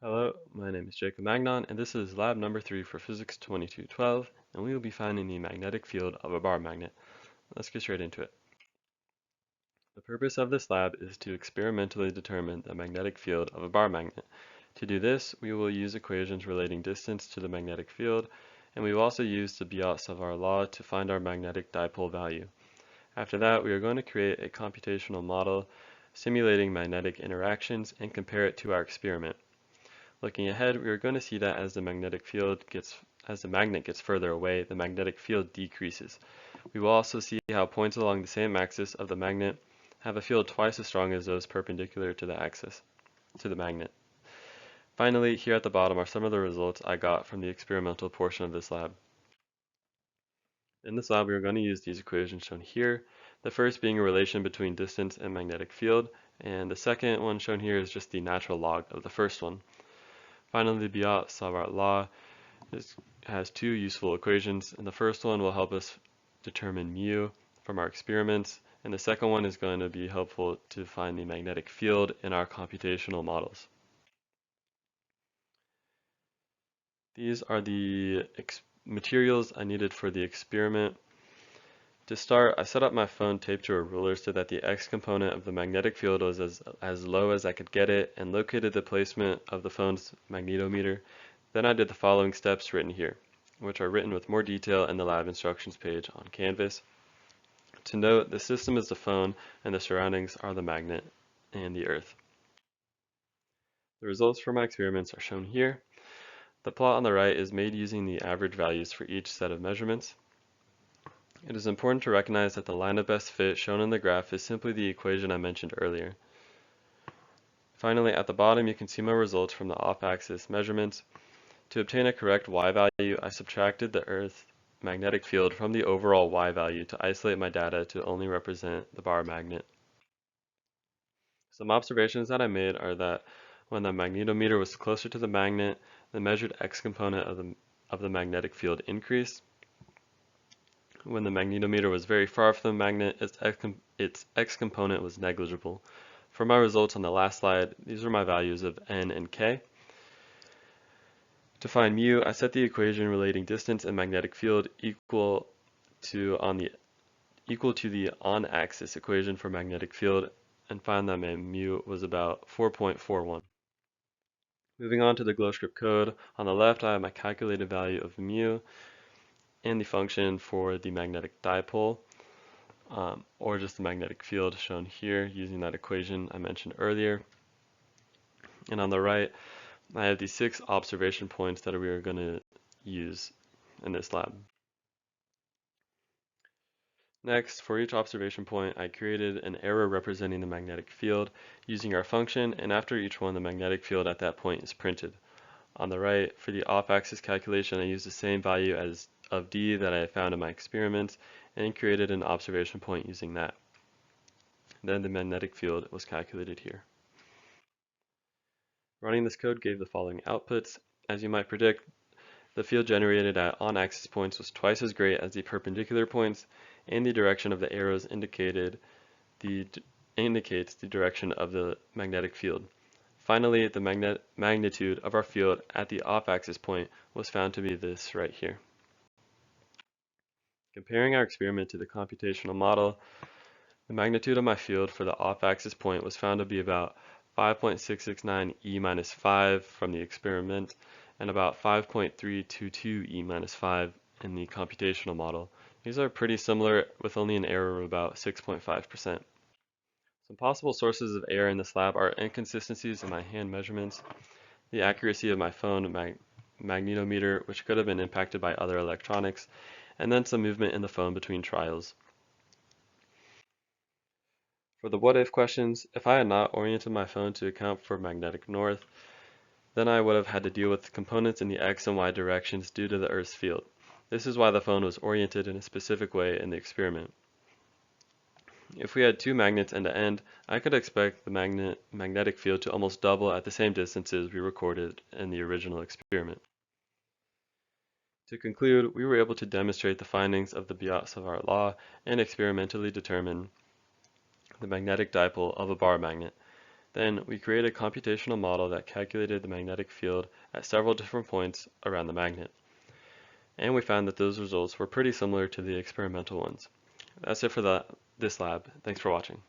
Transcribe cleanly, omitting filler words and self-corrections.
Hello, my name is Jacob Magnon, and this is lab number 3 for Physics 2212, and we will be finding the magnetic field of a bar magnet. Let's get straight into it. The purpose of this lab is to experimentally determine the magnetic field of a bar magnet. To do this, we will use equations relating distance to the magnetic field, and we will also use the Biot-Savart law to find our magnetic dipole value. After that, we are going to create a computational model simulating magnetic interactions and compare it to our experiment. Looking ahead, we are going to see that as the magnet gets further away, the magnetic field decreases. We will also see how points along the same axis of the magnet have a field twice as strong as those perpendicular to the magnet. Finally, here at the bottom are some of the results I got from the experimental portion of this lab. In this lab, we are going to use these equations shown here, the first being a relation between distance and magnetic field, and the second one shown here is just the natural log of the first one. Finally, the Biot-Savart law has two useful equations, and the first one will help us determine mu from our experiments, and the second one is going to be helpful to find the magnetic field in our computational models. These are the materials I needed for the experiment. To start, I set up my phone taped to a ruler so that the x component of the magnetic field was as low as I could get it, and located the placement of the phone's magnetometer. Then I did the following steps written here, which are written with more detail in the lab instructions page on Canvas. To note, the system is the phone and the surroundings are the magnet and the earth. The results for my experiments are shown here. The plot on the right is made using the average values for each set of measurements. It is important to recognize that the line of best fit shown in the graph is simply the equation I mentioned earlier. Finally, at the bottom you can see my results from the off-axis measurements. To obtain a correct y value, I subtracted the Earth magnetic field from the overall y value to isolate my data to only represent the bar magnet. Some observations that I made are that when the magnetometer was closer to the magnet, the measured x component of the magnetic field increased. When the magnetometer was very far from the magnet, its x component was negligible. For my results on the last slide, these are my values of n and k. To find mu, I set the equation relating distance and magnetic field equal to the on-axis equation for magnetic field and found that my mu was about 4.41. Moving on to the GlowScript code, on the left I have my calculated value of mu and the function for the magnetic dipole, or just the magnetic field shown here using that equation I mentioned earlier. And on the right, I have these 6 observation points that we are going to use in this lab. Next, for each observation point, I created an arrow representing the magnetic field using our function, and after each one, the magnetic field at that point is printed. On the right, for the off-axis calculation, I used the same value of d that I found in my experiments and created an observation point using that. Then the magnetic field was calculated here. Running this code gave the following outputs. As you might predict, the field generated at on-axis points was twice as great as the perpendicular points, and the direction of the arrows indicates the direction of the magnetic field. Finally, the magnitude of our field at the off-axis point was found to be this right here. Comparing our experiment to the computational model, the magnitude of my field for the off-axis point was found to be about 5.669 e minus 5 from the experiment, and about 5.322 e minus 5 in the computational model. These are pretty similar with only an error of about 6.5%. Some possible sources of error in this lab are inconsistencies in my hand measurements, the accuracy of my phone magnetometer, which could have been impacted by other electronics, and then some movement in the phone between trials. For the what if questions, if I had not oriented my phone to account for magnetic north, then I would have had to deal with components in the x and y directions due to the Earth's field. This is why the phone was oriented in a specific way in the experiment. If we had two magnets end to end, I could expect the magnetic field to almost double at the same distances we recorded in the original experiment. To conclude, we were able to demonstrate the findings of the Biot-Savart law and experimentally determine the magnetic dipole of a bar magnet. Then we created a computational model that calculated the magnetic field at several different points around the magnet. And we found that those results were pretty similar to the experimental ones. That's it for this lab. Thanks for watching.